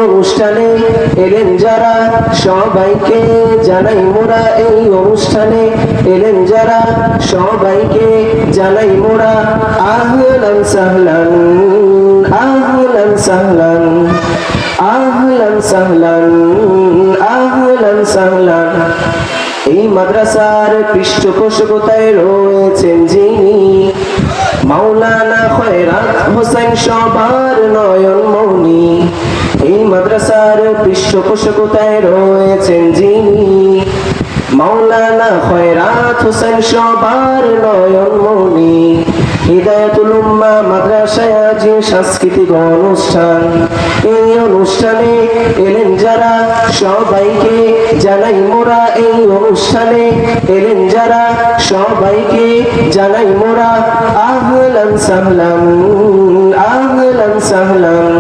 অনুষ্ঠানে এলেন যারা সবাইকে জানাই মোরা, এই অনুষ্ঠানে এলেন যারা সবাইকে জানাই মোরা আহলান সাহলান, আহলান সাহলান, আহলান সাহলান, আহলান সাহলান। এই মাদ্রাসার পৃষ্ঠপোষকতায় রয়েছেন যিনি মাওলানা খয়রাত হোসেন সবার নয়নমণি। এই মাদ্রাসার পৃষ্ঠপোষকতায় রয়েছেন যিনি মাওলানা খয়রাত হোসেন সবার নয়নমণি। হিদায়াতুল উম্মাহ মাদ্রাসায় আজ সাংস্কৃতিক অনুষ্ঠান, এই অনুষ্ঠানে এলেন যারা সবাইকে জানাই মোরা, এই অনুষ্ঠানে এলেন যারা সবাইকে জানাই মোরা আহলান সাহলান, আহলান সাহলান,